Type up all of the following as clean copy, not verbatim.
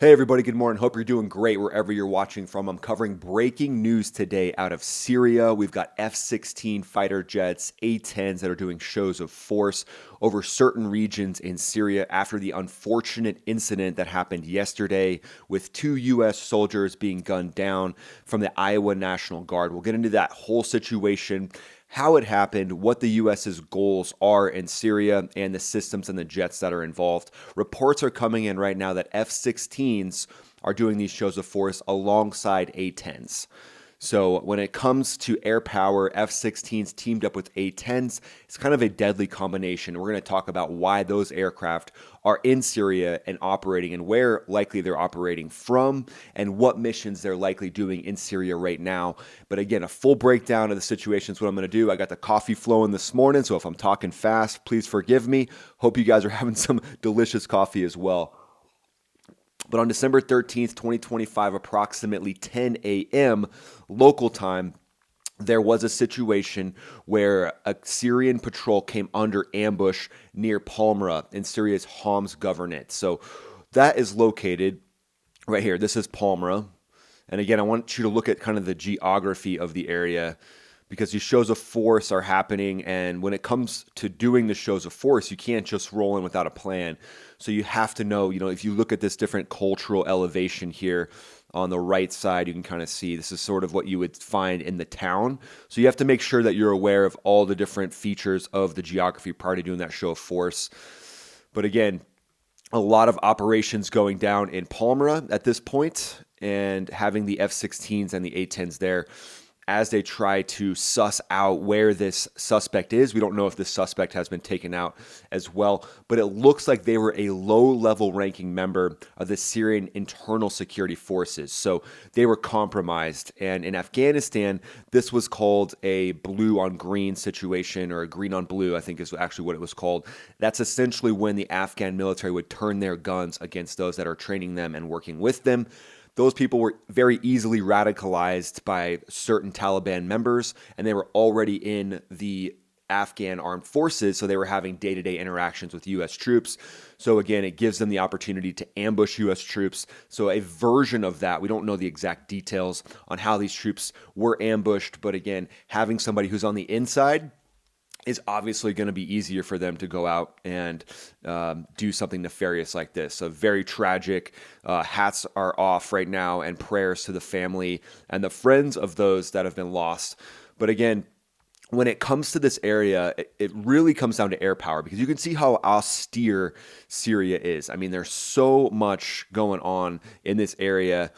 Hey everybody, good morning. Hope you're doing great wherever you're watching from. I'm covering breaking news today out of Syria. We've got F-16 fighter jets, A-10s that are doing shows of force over certain regions in Syria after the unfortunate incident that happened yesterday with two U.S. soldiers being gunned down from the Iowa National Guard. We'll get into that whole situation, how it happened, what the U.S.'s goals are in Syria, and the systems and the jets that are involved. Reports are coming in right now that F-16s are doing these shows of force alongside A-10s. So when it comes to air power, F-16s teamed up with A-10s. It's kind of a deadly combination. We're going to talk about why those aircraft are in Syria and operating and where likely they're operating from and what missions they're likely doing in Syria right now. But again, a full breakdown of the situation is what I'm going to do. I got the coffee flowing this morning, so if I'm talking fast, please forgive me. Hope you guys are having some delicious coffee as well. But on December 13th, 2025, approximately 10 a.m. local time, there was a situation where a Syrian patrol came under ambush near Palmyra in Syria's Homs governorate. So that is located right here. This is Palmyra. And again, I want you to look at kind of the geography of the area because these shows of force are happening. And when it comes to doing the shows of force, you can't just roll in without a plan. So you have to know, if you look at this different cultural elevation here on the right side, you can kind of see this is sort of what you would find in the town. So you have to make sure that you're aware of all the different features of the geography prior to doing that show of force. But again, a lot of operations going down in Palmyra at this point, and having the F-16s and the A-10s there as they try to suss out where this suspect is. We don't know if this suspect has been taken out as well, but it looks like they were a low-level ranking member of the Syrian internal security forces. So they were compromised. And in Afghanistan, this was called a blue on green situation, or a green on blue, I think is actually what it was called. That's essentially when the Afghan military would turn their guns against those that are training them and working with them. Those people were very easily radicalized by certain Taliban members, and they were already in the Afghan armed forces, so they were having day-to-day interactions with U.S. troops. So again, it gives them the opportunity to ambush U.S. troops. So a version of that, we don't know the exact details on how these troops were ambushed, but again, having somebody who's on the inside is obviously going to be easier for them to go out and do something nefarious like this. So very tragic. Hats are off right now, and prayers to the family and the friends of those that have been lost. But again, when it comes to this area, it really comes down to air power, because you can see how austere Syria is. I mean, there's so much going on in this area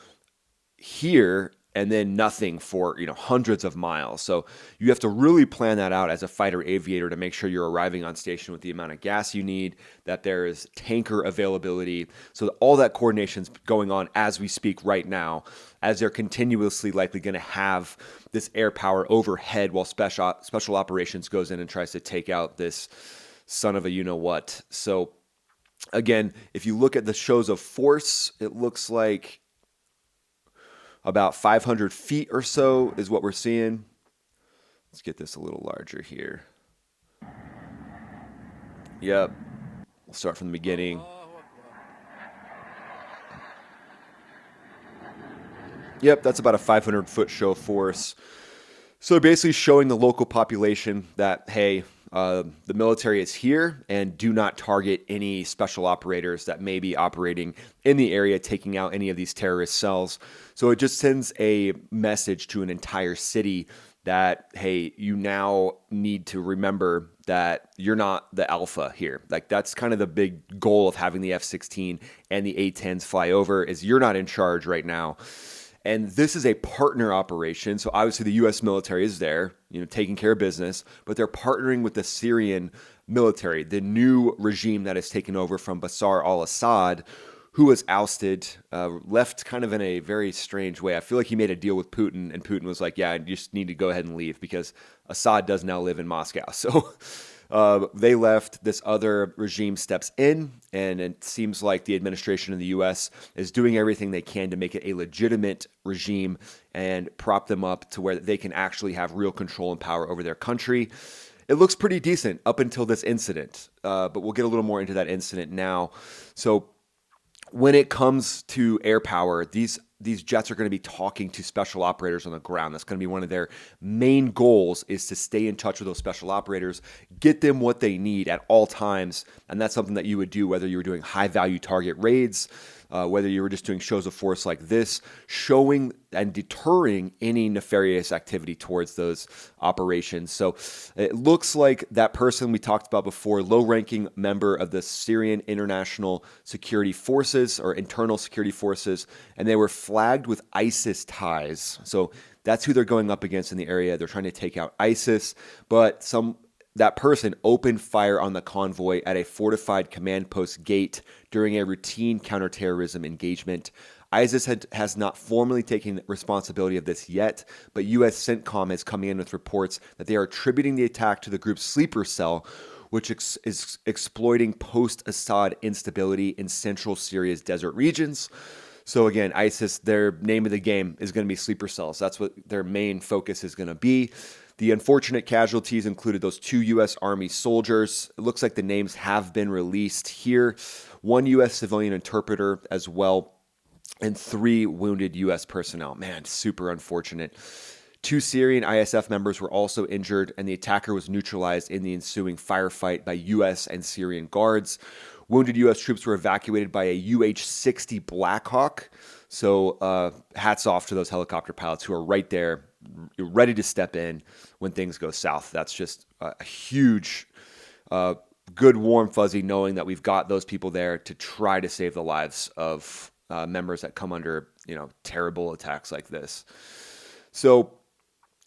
here, and then nothing for hundreds of miles. So you have to really plan that out as a fighter aviator to make sure you're arriving on station with the amount of gas you need, that there is tanker availability. So all that coordination's going on as we speak right now, as they're continuously likely going to have this air power overhead while special operations goes in and tries to take out this son of a you-know-what. So again, if you look at the shows of force, it looks like about 500 feet or so is what we're seeing. Let's get this a little larger here. Yep. We'll start from the beginning. Yep, that's about a 500-foot show of force. So basically showing the local population that, hey, the military is here, and do not target any special operators that may be operating in the area, taking out any of these terrorist cells. So it just sends a message to an entire city that, hey, you now need to remember that you're not the alpha here. Like, that's kind of the big goal of having the F-16 and the A-10s fly over, is you're not in charge right now. And this is a partner operation. So obviously the U.S. military is there, taking care of business, but they're partnering with the Syrian military, the new regime that has taken over from Bashar al-Assad, who was ousted, left kind of in a very strange way. I feel like he made a deal with Putin, and Putin was like, yeah, you just need to go ahead and leave, because Assad does now live in Moscow. So they left. This other regime steps in, and it seems like the administration in the U.S. is doing everything they can to make it a legitimate regime and prop them up to where they can actually have real control and power over their country. It looks pretty decent up until this incident, but we'll get a little more into that incident now. So when it comes to air power, these jets are going to be talking to special operators on the ground. That's going to be one of their main goals, is to stay in touch with those special operators, get them what they need at all times. And that's something that you would do whether you were doing high value target raids, whether you were just doing shows of force like this, showing and deterring any nefarious activity towards those operations. So it looks like that person we talked about before, low-ranking member of the Syrian International Security Forces or Internal Security Forces, and they were flagged with ISIS ties. So that's who they're going up against in the area. They're trying to take out ISIS, but that person opened fire on the convoy at a fortified command post gate during a routine counterterrorism engagement. ISIS has not formally taken responsibility of this yet, but U.S. CENTCOM is coming in with reports that they are attributing the attack to the group's sleeper cell, which is exploiting post-Assad instability in central Syria's desert regions. So again, ISIS, their name of the game is going to be sleeper cells. That's what their main focus is going to be. The unfortunate casualties included those 2 U.S. Army soldiers. It looks like the names have been released here. 1 U.S. civilian interpreter as well, and 3 wounded U.S. personnel. Man, super unfortunate. 2 Syrian ISF members were also injured, and the attacker was neutralized in the ensuing firefight by U.S. and Syrian guards. Wounded U.S. troops were evacuated by a UH-60 Blackhawk. So hats off to those helicopter pilots who are right there, ready to step in when things go south. That's just a huge, good, warm fuzzy knowing that we've got those people there to try to save the lives of members that come under, terrible attacks like this. So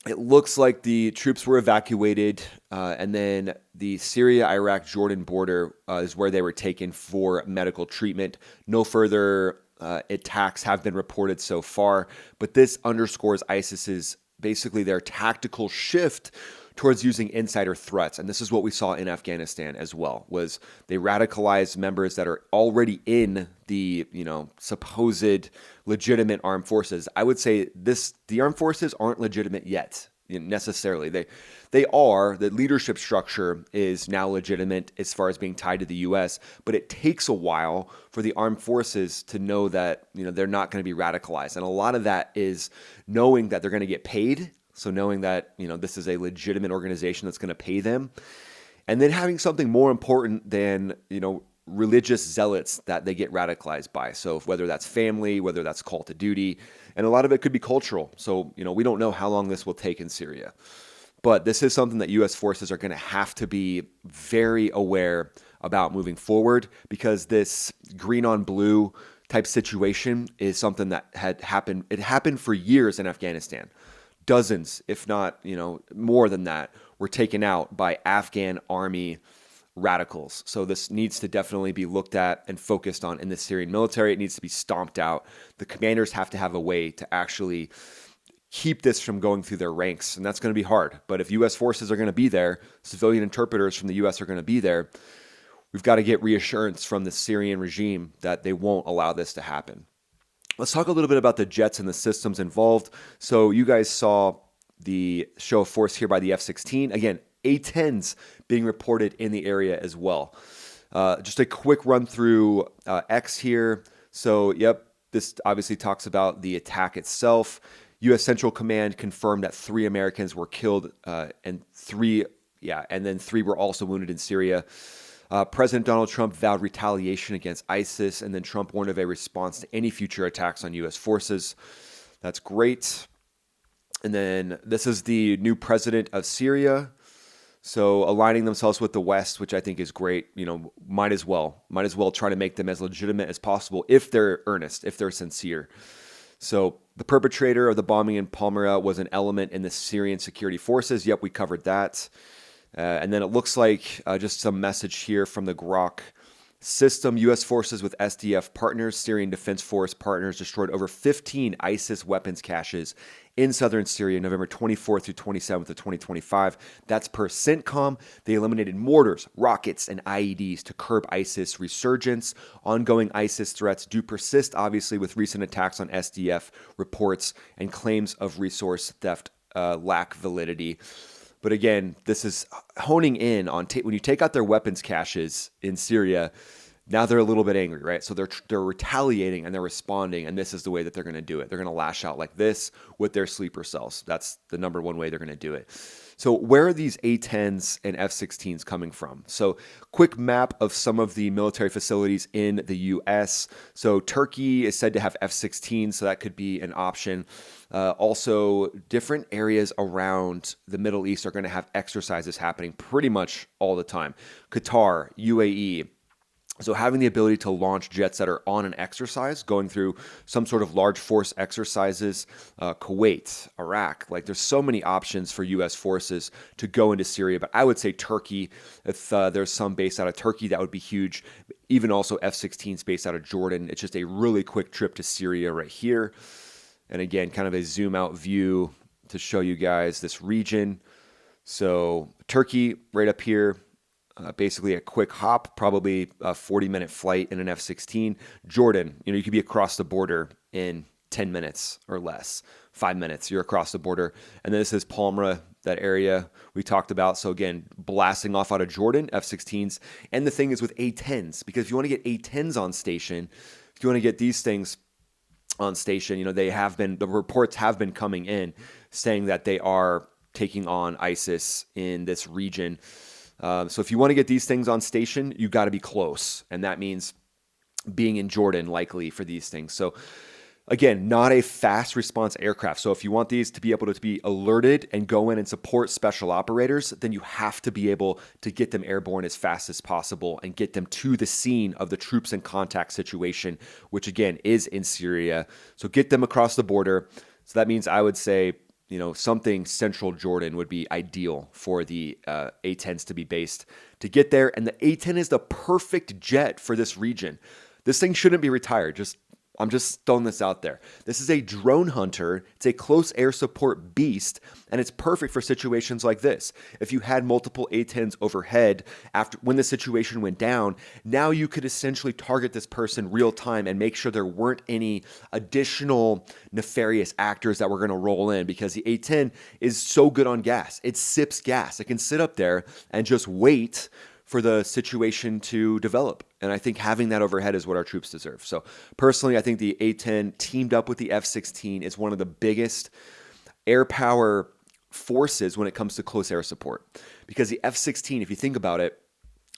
it looks like the troops were evacuated, and then the Syria, Iraq, Jordan border is where they were taken for medical treatment. No further attacks have been reported so far, but this underscores ISIS's basically their tactical shift towards using insider threats. And this is what we saw in Afghanistan as well, was they radicalized members that are already in the, supposed legitimate armed forces. I would say the armed forces aren't legitimate yet, necessarily. They are. The leadership structure is now legitimate as far as being tied to the U.S., but it takes a while for the armed forces to know that, they're not going to be radicalized. And a lot of that is knowing that they're going to get paid. So knowing that, this is a legitimate organization that's going to pay them, and then having something more important than, religious zealots that they get radicalized by. So whether that's family, whether that's call to duty, and a lot of it could be cultural. So, we don't know how long this will take in Syria, but this is something that U.S. forces are going to have to be very aware about moving forward, because this green on blue type situation is something that had happened. It happened for years in Afghanistan. Dozens, if not, more than that, were taken out by Afghan army radicals. So this needs to definitely be looked at and focused on in the Syrian military. It needs to be stomped out. The commanders have to have a way to actually keep this from going through their ranks, and that's going to be hard. But if U.S. forces are going to be there, civilian interpreters from the U.S. are going to be there, we've got to get reassurance from the Syrian regime that they won't allow this to happen. Let's talk a little bit about the jets and the systems involved. So you guys saw the show of force here by the F-16. Again, A-10s being reported in the area as well. Just a quick run through X here. So, this obviously talks about the attack itself. U.S. Central Command confirmed that 3 Americans were killed, and then 3 were also wounded in Syria. President Donald Trump vowed retaliation against ISIS, and then Trump warned of a response to any future attacks on U.S. forces. That's great. And then this is the new president of Syria. So aligning themselves with the West, which I think is great. Might as well try to make them as legitimate as possible if they're earnest, if they're sincere. So the perpetrator of the bombing in Palmyra was an element in the Syrian security forces. Yep, we covered that. And then it looks like just some message here from the Grok system. U.S. forces with SDF partners, Syrian Defense Force partners, destroyed over 15 ISIS weapons caches in southern Syria, November 24th through 27th of 2025. That's per CENTCOM. They eliminated mortars, rockets, and IEDs to curb ISIS resurgence. Ongoing ISIS threats do persist, obviously, with recent attacks on SDF reports and claims of resource theft lack validity. But again, this is honing in on when you take out their weapons caches in Syria, Now they're a little bit angry, right? So they're retaliating and they're responding, and this is the way that they're going to do it. They're going to lash out like this with their sleeper cells. That's the number one way they're going to do it. So where are these A-10s and F-16s coming from? So quick map of some of the military facilities in the U.S. So Turkey is said to have F-16s, so that could be an option. Also, different areas around the Middle East are going to have exercises happening pretty much all the time. Qatar, UAE. So having the ability to launch jets that are on an exercise, going through some sort of large force exercises, Kuwait, Iraq, like there's so many options for U.S. forces to go into Syria. But I would say Turkey, if there's some based out of Turkey, that would be huge. Even also F-16s based out of Jordan. It's just a really quick trip to Syria right here. And again, kind of a zoom out view to show you guys this region. So Turkey right up here. Basically a quick hop, probably a 40-minute flight in an F-16. Jordan, you could be across the border in 10 minutes or less. 5 minutes, you're across the border. And then this is Palmyra, that area we talked about. So again, blasting off out of Jordan, F-16s. And the thing is with A-10s, because if you want to get A-10s on station, if you want to get these things on station, the reports have been coming in saying that they are taking on ISIS in this region. So if you want to get these things on station, you got to be close. And that means being in Jordan likely for these things. So again, not a fast response aircraft. So if you want these to be able to be alerted and go in and support special operators, then you have to be able to get them airborne as fast as possible and get them to the scene of the troops in contact situation, which again is in Syria. So get them across the border. So that means I would say, something central Jordan would be ideal for the A-10s to be based to get there. And the A-10 is the perfect jet for this region. This thing shouldn't be retired. I'm just throwing this out there. This is a drone hunter. It's a close air support beast, and it's perfect for situations like this. If you had multiple A-10s overhead when the situation went down, now you could essentially target this person real time and make sure there weren't any additional nefarious actors that were going to roll in, because the A-10 is so good on gas. It sips gas. It can sit up there and just wait for the situation to develop. And I think having that overhead is what our troops deserve. So personally, I think the A-10 teamed up with the F-16 is one of the biggest air power forces when it comes to close air support. Because the F-16, if you think about it,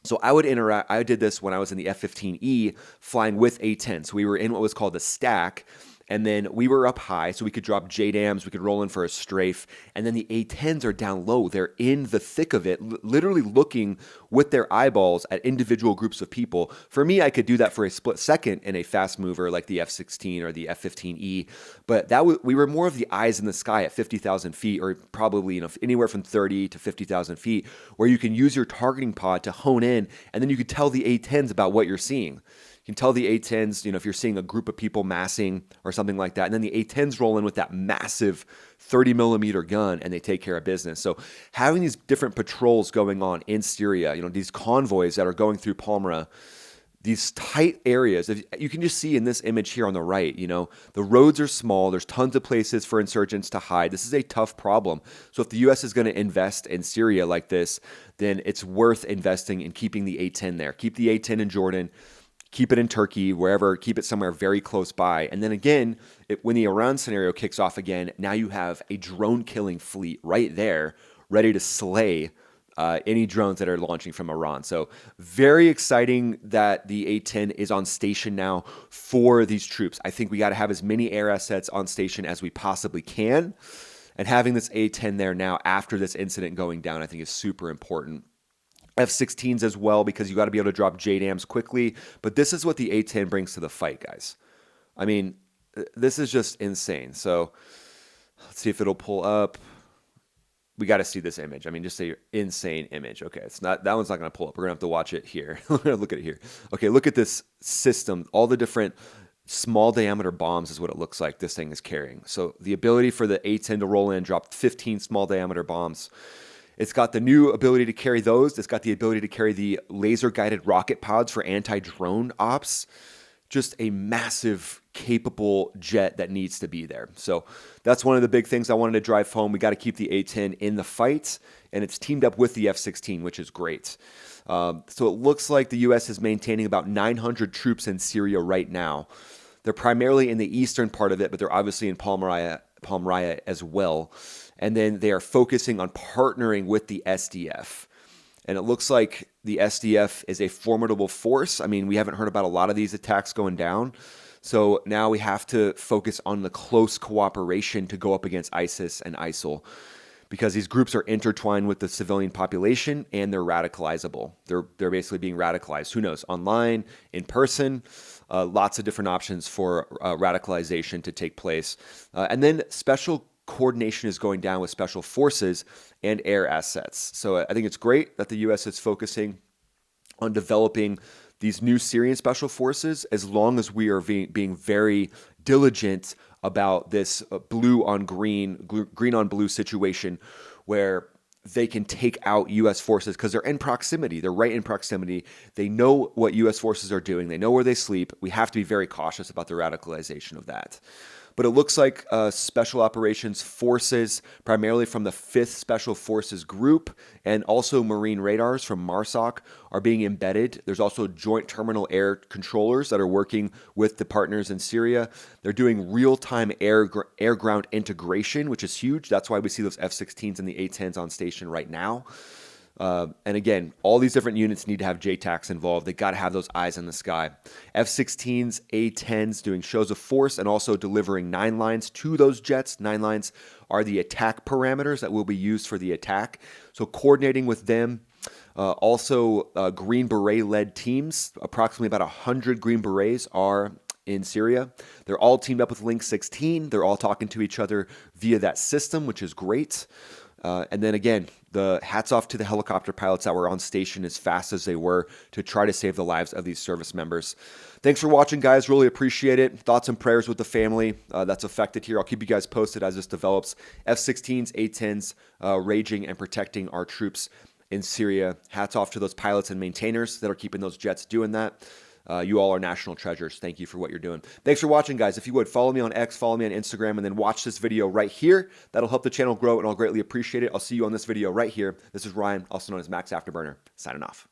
so I did this when I was in the F-15E flying with A-10. So we were in what was called the stack. And then we were up high, so we could drop JDAMs, we could roll in for a strafe, and then the A-10s are down low. They're in the thick of it, literally looking with their eyeballs at individual groups of people. For me, I could do that for a split second in a fast mover like the F-16 or the F-15E, but we were more of the eyes in the sky at 50,000 feet, or probably anywhere from 30 to 50,000 feet, where you can use your targeting pod to hone in, and then you could tell the A-10s about what you're seeing. You can tell the A-10s, if you're seeing a group of people massing or something like that, and then the A-10s roll in with that massive 30 millimeter gun and they take care of business. So having these different patrols going on in Syria, these convoys that are going through Palmyra, these tight areas, you can just see in this image here on the right, the roads are small. There's tons of places for insurgents to hide. This is a tough problem. So if the U.S. is going to invest in Syria like this, then it's worth investing in keeping the A-10 there. Keep the A-10 in Jordan. Keep it in Turkey, wherever, keep it somewhere very close by. And then again, when the Iran scenario kicks off again, now you have a drone killing fleet right there, ready to slay any drones that are launching from Iran. So very exciting that the A-10 is on station now for these troops. I think we got to have as many air assets on station as we possibly can. And having this A-10 there now after this incident going down, I think is super important. F-16s as well, because you got to be able to drop JDAMs quickly. But this is what the A-10 brings to the fight, guys. I mean, this is just insane. So let's see if it'll pull up. We got to see this image. I mean, just an insane image. Okay, that one's not going to pull up. We're going to have to watch it here. We're going to look at it here. Okay, look at this system. All the different small diameter bombs is what it looks like this thing is carrying. So the ability for the A-10 to roll in, drop 15 small diameter bombs. It's got the new ability to carry those. It's got the ability to carry the laser-guided rocket pods for anti-drone ops. just a massive, capable jet that needs to be there. So that's one of the big things I wanted to drive home. We got to keep the A-10 in the fight, and it's teamed up with the F-16, which is great. So it looks like the U.S. is maintaining about 900 troops in Syria right now. They're primarily in the eastern part of it, but they're obviously in Palmyra as well. And then they are focusing on partnering with the SDF. And it looks like the SDF is a formidable force. I mean, we haven't heard about a lot of these attacks going down. So now we have to focus on the close cooperation to go up against ISIS and ISIL, because these groups are intertwined with the civilian population and they're radicalizable. They're basically being radicalized. Who knows? Online, in person, lots of different options for radicalization to take place. And then special coordination is going down with special forces and air assets. So I think it's great that the U.S. is focusing on developing these new Syrian special forces, as long as we are being very diligent about this blue on green, green on blue situation where they can take out U.S. forces because they're in proximity. They're right in proximity. They know what U.S. forces are doing. They know where they sleep. We have to be very cautious about the radicalization of that. But it looks like Special Operations Forces, primarily from the 5th Special Forces Group, and also Marine radars from MARSOC are being embedded. There's also joint terminal air controllers that are working with the partners in Syria. They're doing real-time air-ground integration, which is huge. That's why we see those F-16s and the A-10s on station right now. And again, all these different units need to have JTACs involved. They got to have those eyes in the sky. F-16s, A-10s doing shows of force and also delivering 9 lines to those jets. 9 lines are the attack parameters that will be used for the attack. So coordinating with them. Also, Green Beret-led teams, approximately about 100 Green Berets are in Syria. They're all teamed up with Link 16. They're all talking to each other via that system, which is great. And then again, the hats off to the helicopter pilots that were on station as fast as they were to try to save the lives of these service members. Thanks for watching, guys. Really appreciate it. Thoughts and prayers with the family that's affected here. I'll keep you guys posted as this develops. F-16s, A-10s, raging and protecting our troops in Syria. Hats off to those pilots and maintainers that are keeping those jets doing that. You all are national treasures. Thank you for what you're doing. Thanks for watching, guys. If you would, follow me on X, follow me on Instagram, and then watch this video right here. That'll help the channel grow, and I'll greatly appreciate it. I'll see you on this video right here. This is Ryan, also known as Max Afterburner, signing off.